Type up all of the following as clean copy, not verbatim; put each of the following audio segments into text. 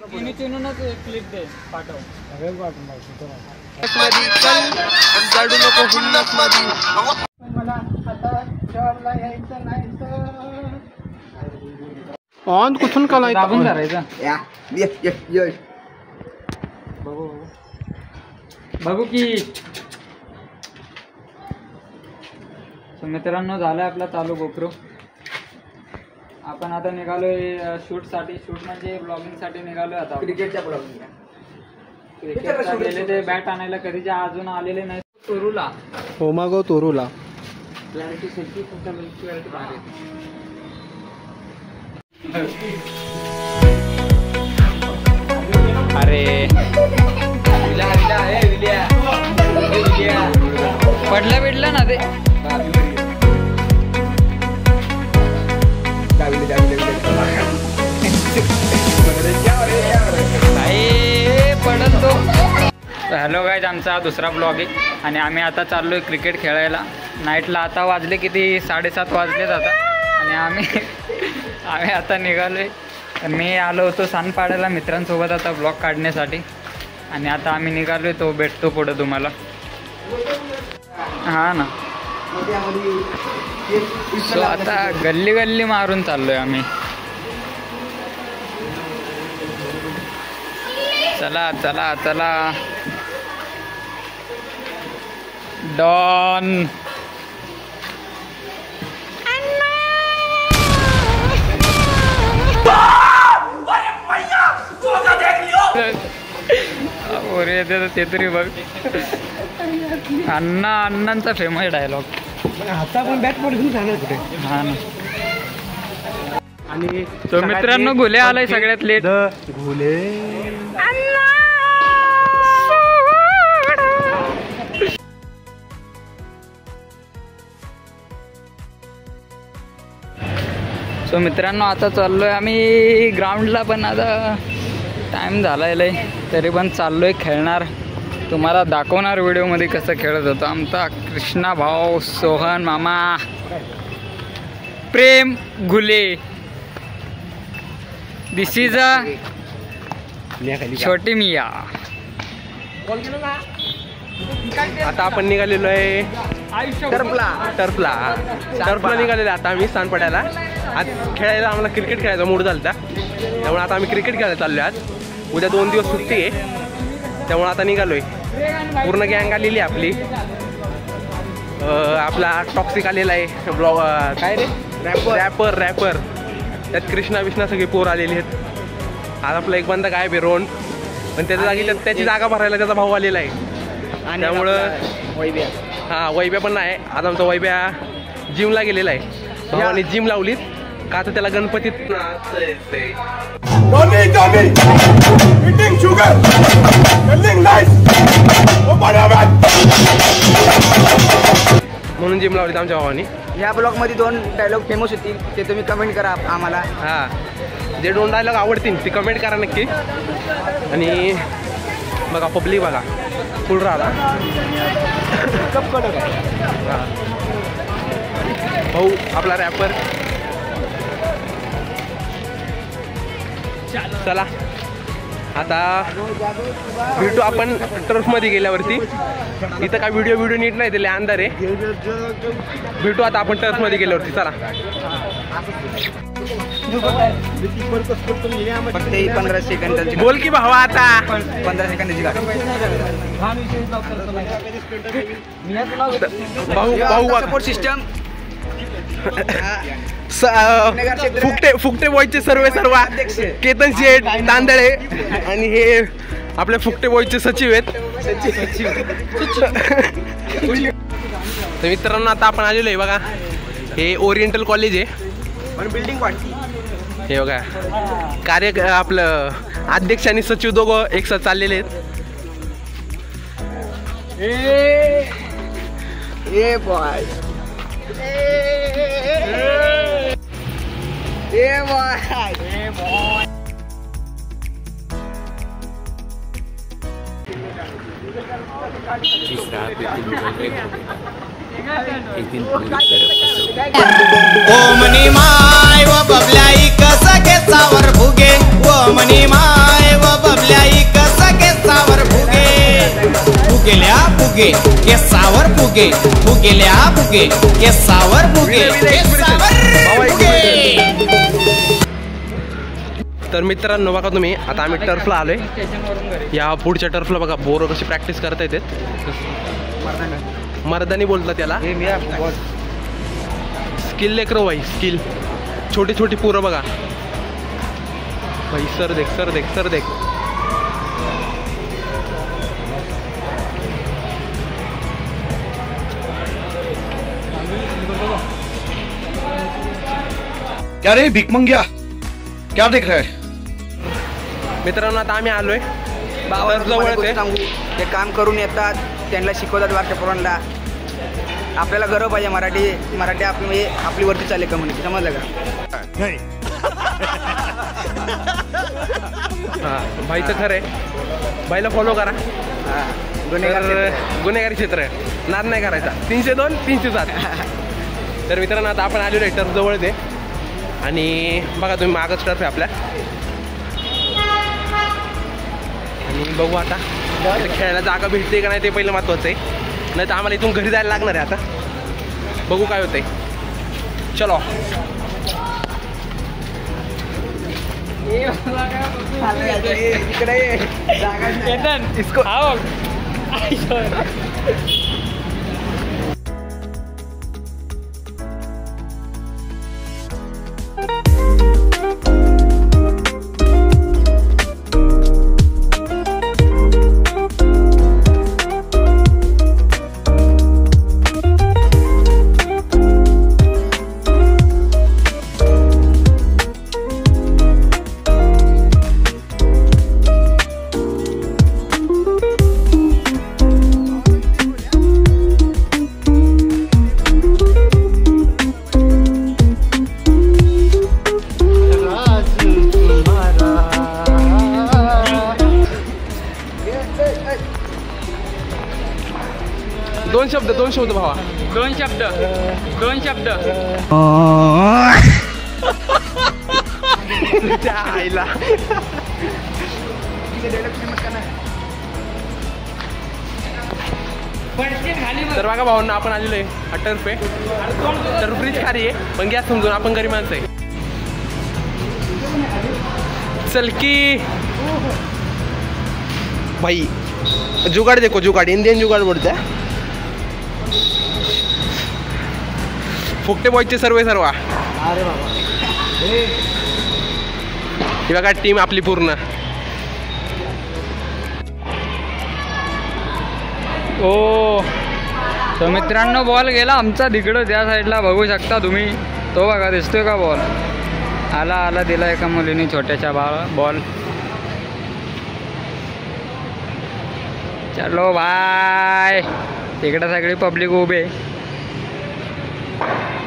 चिनूनच clip दे पाठव. जाडू नको हुल्लस मध्ये. मला आता जॉबला यायचं नाही तर ऑन कुठून कालाय दाबून करायचं. बघू की मित्रांनो झालाय आपला चालू गोप्रो. आपण आता निघालोय शूटसाठी. शूट म्हणजे ब्लॉगिंगसाठी निघालोय आता. क्रिकेटच्या ब्लॉगिंग गेले ते बॅट आणायला कधीच्या अजून आलेले नाही. तोरूला हो मागव तोरूला क्लॅरिटी सेल्फी तुमच्या क्लॅरिटी बाहेर अरे पडलं बिडलं ना ते. पडत तो. हॅलो गाईज, आमचा दुसरा ब्लॉग आहे आणि आम्ही आता चाललोय क्रिकेट खेळायला नाईटला. आता वाजले किती 7:30 वाजलेत आता आणि आम्ही आता निघालोय. मी आलो होतो सानपाड्याला मित्रांसोबत आता ब्लॉग काढण्यासाठी आणि आता आम्ही निघालोय. तो भेटतो पुढं तुम्हाला. हा ना. सो आता गल्ली गल्ली मारून चाललोय आम्ही. चला चला चला. डॉन ते तरी बघ. अण्णांचा फेमस डायलॉग. आता पण बॅट पडून झालं कुठे. हा ना. आणि तो मित्रांनो घुले आलाय सगळ्यात लेट. घुले सो मित्रांनो आता चाललोय आम्ही ग्राउंडला. पण आता टाइम झालाय लय तरी पण चाललोय खेळणार. तुम्हाला दाखवणार व्हिडिओमध्ये कसं खेळत होतो आमचा कृष्णा भाऊ, सोहन मामा, प्रेम घुले. दिस इज अ छोटी मिया. आता आपण निघालेलो आहे टर्फला निघालेलो आता आम्ही सानपाड्याला. आज खेळायला आम्हाला क्रिकेट खेळायचा मूड झाला त्यामुळे आता आम्ही क्रिकेट खेळायला चाललो आहे. आज उद्या 2 दिवस सुट्टी आहे त्यामुळे आता निघालोय. पूर्ण गँग आलेली आहे आपली. आपला टॉक्सिक आलेला आहे ब्लॉग. काय रे रॅपर त्यात कृष्णा विष्णा सगळे पोर आलेले आहेत. आज आपला एक बंदा गायब आहे रोहन. पण त्याच्या जागी त्याची जागा भरायला त्याचा भाऊ आलेला आहे. आणि त्यामुळं वैब्या पण नाही. आज आमचा वैब्या जिमला गेलेला आहे. भावाने जिम लावलीत का तर त्याला गणपतीत म्हणून जिम लावलीत आमच्या भावाने. या ब्लॉग मध्ये 2 डायलॉग फेमस होतील ते तुम्ही कमेंट करा आम्हाला. हा जे 2 डायलॉग आवडतील ते कमेंट करा नक्की. आणि बघा पब्लिक बघा फुल राहिला. भाऊ आपला रॅपर. चला आता भेटू आपण टर्फमध्ये गेल्यावरती. इथं काय व्हिडिओ नीट नाही दिले अंधार आहे. भेटू आता आपण टर्फमध्ये गेल्यावरती. चला. फक्त 15 सेकंदाची बोल की भावा. आता 15 सेकंदाची गाडी. भाऊ सपोर्ट सिस्टम फुकटे बॉयचे सर्व केतन शेठ तांदळे आणि हे आपल्या फुकटे बॉयचे सचिव आहेत. तर मित्रांनो आता आपण आलेलो आहे बघा. हे ओरिएंटल कॉलेज आहे. बिल्डिंग वाटती. हे बघा आपलं अध्यक्ष आणि सचिव दोघं एकसाथ चाललेले आहेत. ए बॉय ओ मनी माय व बबलाई कसा घेतावर फुगे. ओ मनी माय व फुगे केसावर फुगे फुगेल्या फुगे केसावर फुगे केसावर फुगे. तर मित्रांनो बघा तुम्ही, आता आम्ही टर्फला आलोय. स्टेशनवरून घरी. या पुढच्या टर्फला बघा बोरं कशी प्रॅक्टिस करता येते. मर्दानी बोलतात त्याला. स्किल लेकरो भाई, स्किल. छोटी छोटी पोरं बघा भाई. सर देख सर देख सर देख. क्या रे भिकमंग्या, क्या देख रहा है? मित्रांनो आता आम्ही आलोय बाबा तर जवळच आहे. सांगू, ते काम करून येतात, त्यांना शिकवतात बारक्या पोरांना. आपल्याला गर्व पाहिजे मराठी आपली म्हणजे आपली वरती चालले कम्युनिटी, समजलं का? हा भाईचं खरं आहे. भाईला फॉलो करा. हा, गुन्हेगार तर गुन्हेगारी क्षेत्र आहे, नाद नाही करायचा. 302 307. तर मित्रांनो आता आपण आलेलो आहे टर्फ जवळच आहे. आणि बघा तुम्ही मागच टर्फ आहे आपल्या. आणि बघू आता इथं खेळायला जागा भेटते का नाही ते पहिलं महत्त्वाचं आहे. नाही तर आम्हाला इथून घरी जायला लागणार आहे. आता बघू काय होतंय. चलो. इकडे ये. जागा नाही. केतन, इसको हा बघ. दोन शब्द भावा. दोन शब्द. त्या आईला. तर बघा भावांना आपण आलेलो आहे. हा टर्फ आहे. तर ब्रिज खाली आहे पण गॅस समजून आपण गरीब माणसं आहे. चल की भाई. जुगाड़ देखो, जुगाड़ इंडियन जुगाड़ बोलते हैं. फुकटे बॉयचे सर्व अरे बाबा, ही बघा टीम आपली पूर्ण. ओ तो मित्रांनो बॉल गेला आमचा तिकडं त्या साईडला, बघू शकता तुम्ही. तो बघा दिसतोय का बॉल. आला दिला एका मुलीने छोट्याच्या बॉल. चलो बाय. तिकडं सगळी पब्लिक उभे.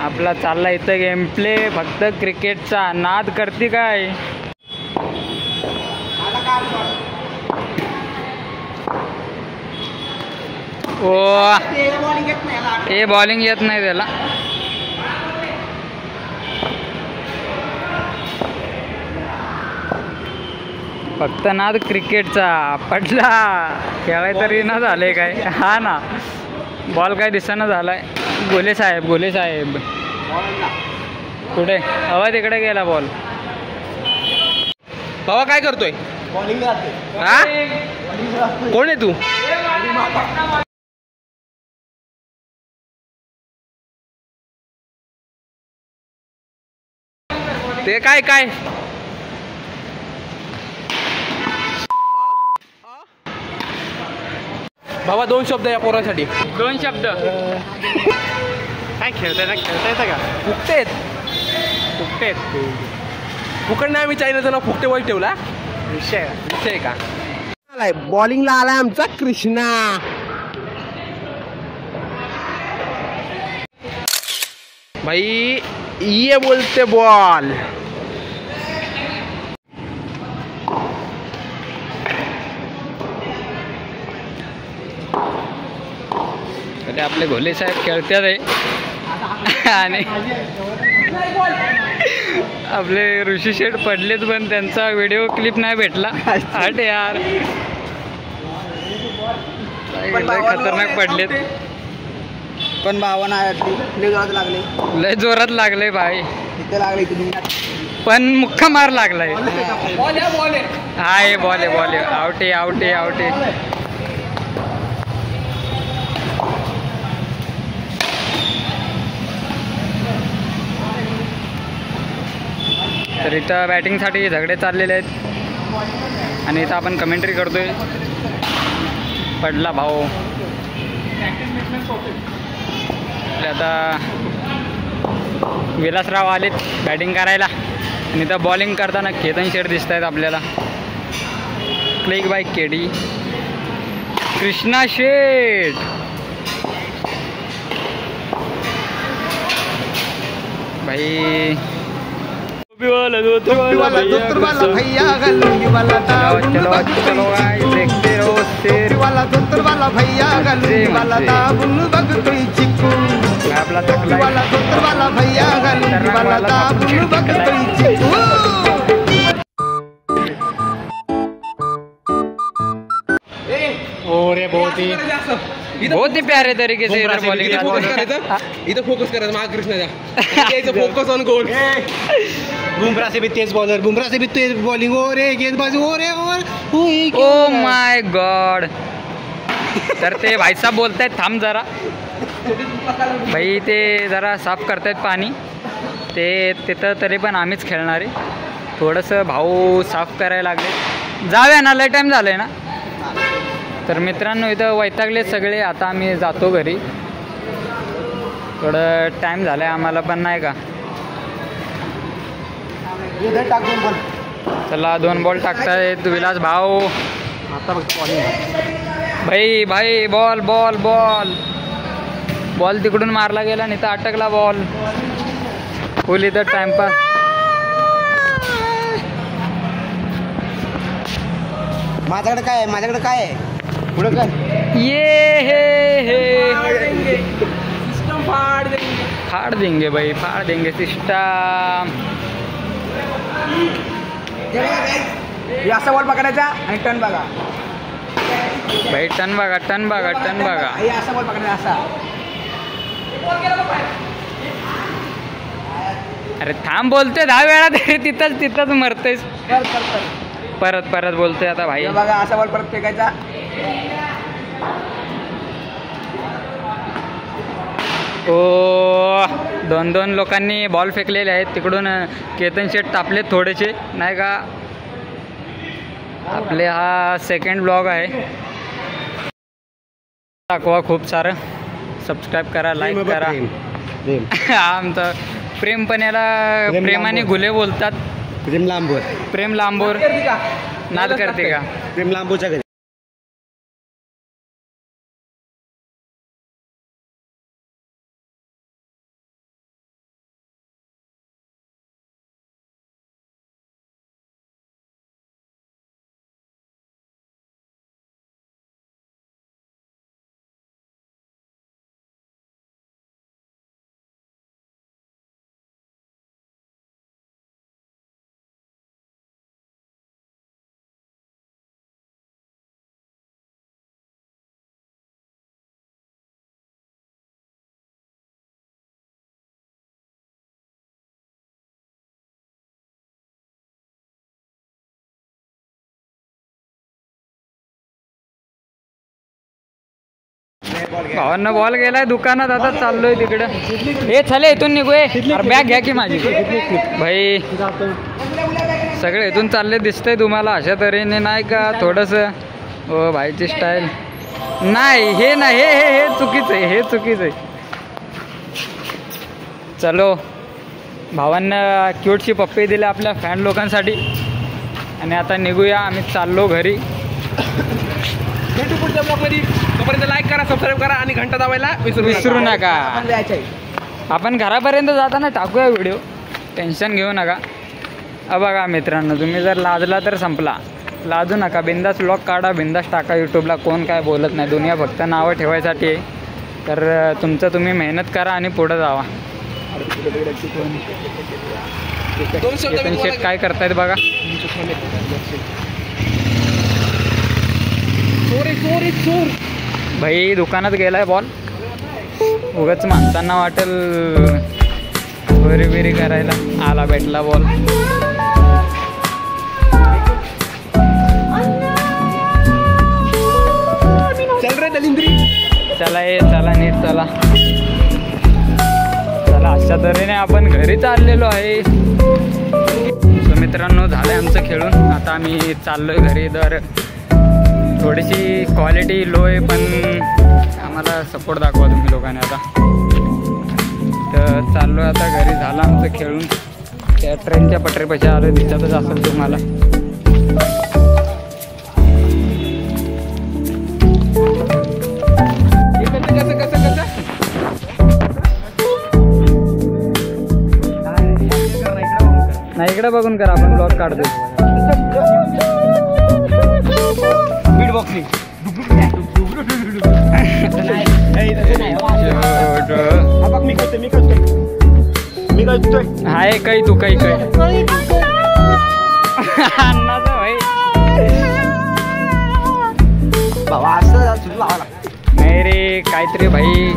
आपला चालला इथं गेम प्ले. फक्त क्रिकेटचा नाद करते काय. ओ हे बॉलिंग येत नाही त्याला. फक्त नाद क्रिकेटचा. पडला. खेळाय तरी ना झालंय काय. हा ना, बॉल काय दिसेना झालाय. गोले साहेब कुठे. हवा तिकडे गेला बॉल. भावा काय करतोय. हा कोण आहे तू. ते काय काय भावा. 2 शब्द या पोरांसाठी. 2 शब्द. काय खेळता येतं का. फुकटेत फुकट नाही. आम्ही चायनाचं नाव फुकटे वाईट ठेवला. विषय का. बॉलिंगला आलाय आमचा कृष्णा. भाई ये बोलते बॉल. ते आपले घोले साहेब खेळतात आहे. आणि आपले ऋषी शेठ पडलेत पण त्यांचा व्हिडिओ क्लिप नाही भेटला. हट यार. लय खतरनाक पडलेत. पण भावना लय जोरात लागले. लय जोरात लागले भाई. इथे लागले इथे. पण मुख्य मार लागलाय. हाय बॉल आहे. आउट आहे. तर इथं बॅटिंगसाठी झगडे चाललेले आहेत आणि इथं आपण कमेंट्री करतोय. पडला भाऊ. आता विलासराव आलेत बॅटिंग करायला आणि इथं बॉलिंग करताना केतन शेठ दिसत आहेत आपल्याला. Click by KD. Krishna Sheth. भाई चलो गाइस देखते रहो शेर वाला धोतर वाला भैया गली वाला दाबुल बगतोय चिक्कू आपला तकला वाला धोतर वाला भैया गली वाला दाबुल बगतोय चिक्कू. ओरे बहुत ही प्यारे तरीके से इधर बॉलिंग इथं फोकस करायचं माग कृष्णाचा. Focus on goal. बुमराह से भी तेज बॉलिंग. ओरे गेंदबाजी. ओरे ओ माय गॉड. तर ते भाईसाहेब बोलतायत थांब जरा. भाई ते जरा साफ करतायत पाणी. ते तिथं तरी पण आम्हीच खेळणार आहे. थोडंसं भाऊ साफ करायला लागले. जाऊया ना, लय टाईम झालंय ना. तर मित्रांनो इथं वैतागले सगळे. आता आम्ही जातो घरी. थोडं टाईम झालं आहे आम्हाला पण नाही का. चला 2 बॉल टाकतायत विलास भाऊ. भाई बॉल तिकडून मारला गेला आणि इथं अटकला बॉल. फुल इथं टाइमपास. माझ्याकडे काय आहे पुढे कर. ये हे फाड़ देंगे भाई, फाड़ देंगे सिस्टम. असा बॉल पकडायचा आणि टर्न बघा भाई. टर्न बघा. असा बॉल पकडायचा असा. अरे थांब बोलतोय 10 वेळा तरी तिथंच मरतेस. परत बोलतोय आता भाई. बघा असा बॉल परत फेकायचा. ओ 2 लोकांनी बॉल फेकलेले आहेत. तिकडून केतन शेठ तापले थोडेसे नाही का. आपले हा सेकंड ब्लॉग आहे. दाखवा खूप सारं. सबस्क्राईब करा, लाईक करा. आमचं प्रेम पण याला प्रेमाने गुले बोलतात. प्रेम लांबोर नाद करते का. प्रेम लांबोच्या घरी. भावांना बॉल गेलाय दुकानात. आता चाललोय तिकडं. हे चले इथून निघूय. बॅग घ्या की माझी. भाई सगळे इथून चालले दिसतंय तुम्हाला अशा तऱ्हेने नाही का. थोडंसं हो भाईची स्टाईल नाही. हे नाही हे चुकीचं आहे. चलो भावांना क्यूटची पप्पी दिली आपल्या फॅन लोकांसाठी. आणि आता निघूया. आम्ही चाललो घरी. भेटू पुढच्या ब्लॉगमध्ये. तोपर्यंत लाईक करा, सबस्क्राईब करा आणि घंटा दाबायला विसरू नका. आपण घरापर्यंत जाताना टाकूया व्हिडिओ. टेन्शन घेऊ नका. बघा मित्रांनो, तुम्ही जर लाजला तर संपला. लाजू नका. बिंदास ब्लॉग काढा, बिंदास टाका यूट्यूबला. कोण काय बोलत नाही. दुनिया फक्त नावं ठेवायसाठी आहे. तर तुमचं तुम्ही मेहनत करा आणि पुढं जावा. केतन शेठ काय करतायत बघा. भाई दुकानात गेलाय बॉल. उगाच माणसांना वाटेल चोरी बिरी करायला. आला भेटला बॉल. चल रे दलिंद्री. चला ये चला नीट चला. चला अशा तऱ्हेने आपण घरी चाललेलो आहे. सो मित्रांनो झालं आमचं खेळून. आता आम्ही चाललोय घरी. तर थोडीशी क्वालिटी लो आहे पण आम्हाला सपोर्ट दाखवा तुम्ही लोकांनी. आता तर चाललोय आता घरी. झालं आमचं खेळून. त्या ट्रेनच्या पटरीपाशी आलो. दिसतच असेल तुम्हाला. नाही इकडे बघून करा आपण ब्लॉग काढतो. बीट बॉक्सिंग हाय काही तू काही काही अन्नाचं भाई. नाही रे काहीतरी भाई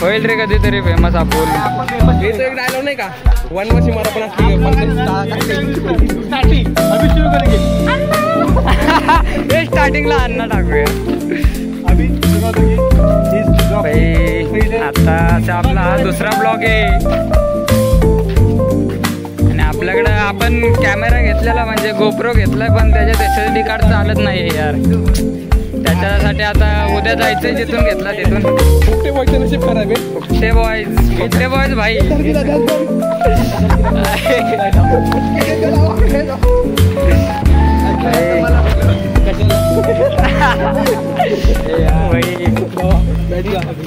होईल रे कधीतरी फेमस आपण. एक डायलॉग नाही का वनवासी मला पण असली स्टार्टिंगला अन्न टाकूया भाई. आताचा आपला हा दुसरा ब्लॉग आहे आणि आपल्याकडं आपण कॅमेरा घेतलेला म्हणजे गोप्रो घेतलाय पण त्याच्यात SSD कार्ड चालत नाही यार. त्याच्यासाठी आता उद्या जायचंय. जिथून घेतला तिथून. फुकटे बॉयचं नशीब खराब आहे. फुकटे बॉयज भाई.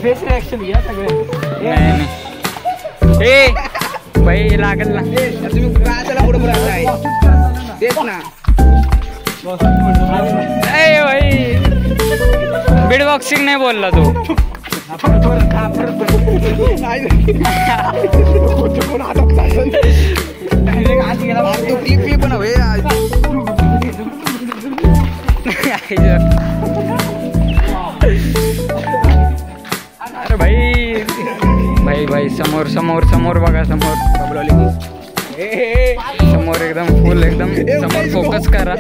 फेस रिॲक्शन घ्या सगळे. नाही ए भाई लागल ना. तुम्ही काय पुढे पुढे आहे तेच ना. ए भाई बीट बॉक्सिंग नाही बोलला तू. क्लिप पण हवे. अरे भाई भाई भाई समोर समोर समोर बघा. समोर समोर एकदम फुल एकदम समोर फोकस करा.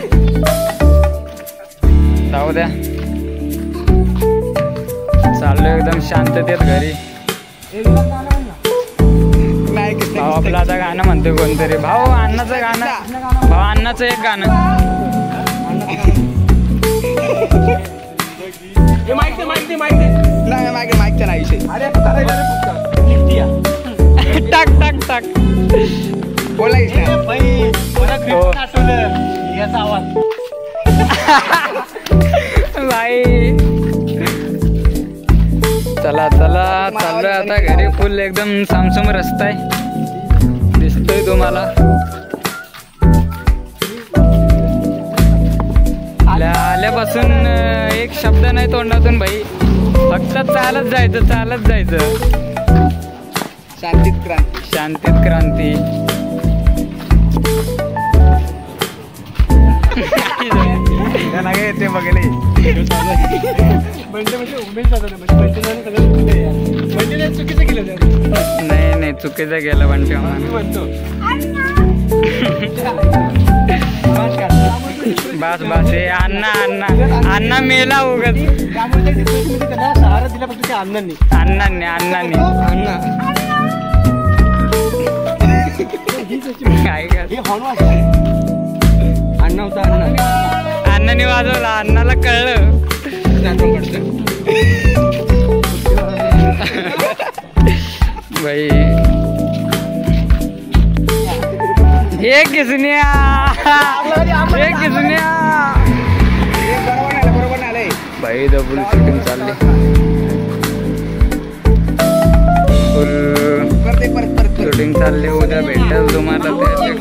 जाऊ द्या. चाललो एकदम शांततेत घरी. भाऊ आपलं आता गाणं म्हणतोय कोणतरी. भाऊ अण्णाचं गाणं. भाऊ अण्णाचं एक गाणं. माईकचा नाही विषय. टाक टाक टाक बोला याचा आवाज भाई. चला चला चाललोय आता घरी. फुल एकदम सामसुम रस्ता आहे दिसतोय तुम्हाला. आल्यापासून एक शब्द नाही तोंडातून भाई. फक्त चालत जायचं चालत जायचं. शांतीत क्रांती. शांतीत क्रांती. ते बघले चुकीचं केलं. नाही नाही चुकीचं गेलं बंटी. बस बस हे अण्णा अण्णा अण्णा मेला उगत. सहारा दिला फक्त त्या अण्णांनी. अण्णांनी अण्णांनी काय कर. अण्णा होता. अण्णा अण्णांनी वाजवला. अण्णाला कळलं. भाई हे किसन्या हे किसन्या बरोबर आलंय भाई. डबल शूटिंग चालली. फुल शूटिंग चालली. उद्या भेटेल तुम्हाला.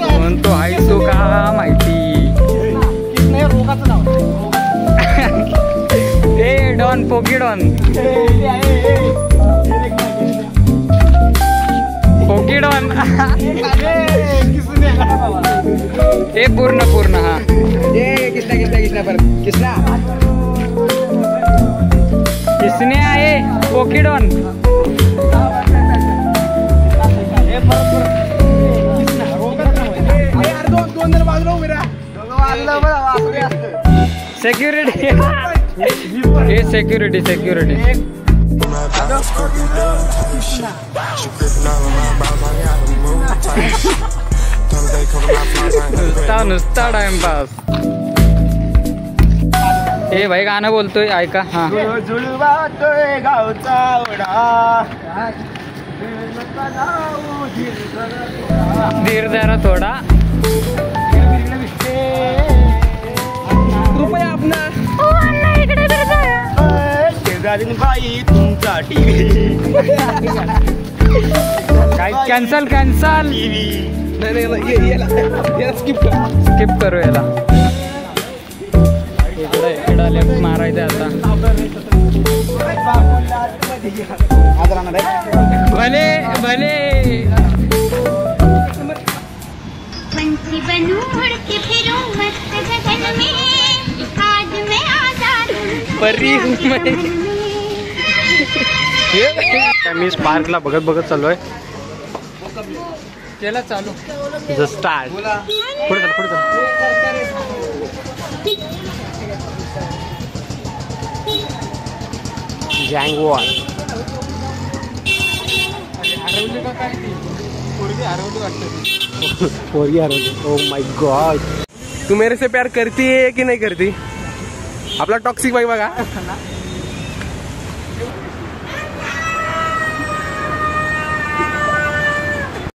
कोण तो आहे तो का माहिती. ए डॉन पोकीडॉन. पोकीडॉन हे पूर्ण पूर्ण. हा किसना किसना किसना पर किसना किसने पोकीडॉन. सेक्युरिटी हे सेक्युरिटी नुसता टाइमपास. हे भाई गाणं बोलतोय ऐका. हा धीर जरा थोडा. कृपया आपला तुमचा टीव्ही काय कॅन्सल स्किप करू याला. इकडे लेफ्ट मारायचं आता. भले पंछी बनूं उड़ के फिरूं मस्त गगन में आज मैं आजाद हूँ परी हूँ मैं. मी स्पार्कला बघत चाललोय. केला चालू. स्टार्ट. पुढे जँगवॉल. हरवली का काय ती पोरगी हरवली वाटतं. पोरगी हरवली. Oh my God. तू मेरे से प्यार करती है की नाही करती. आपला टॉक्सिक बाई बघा.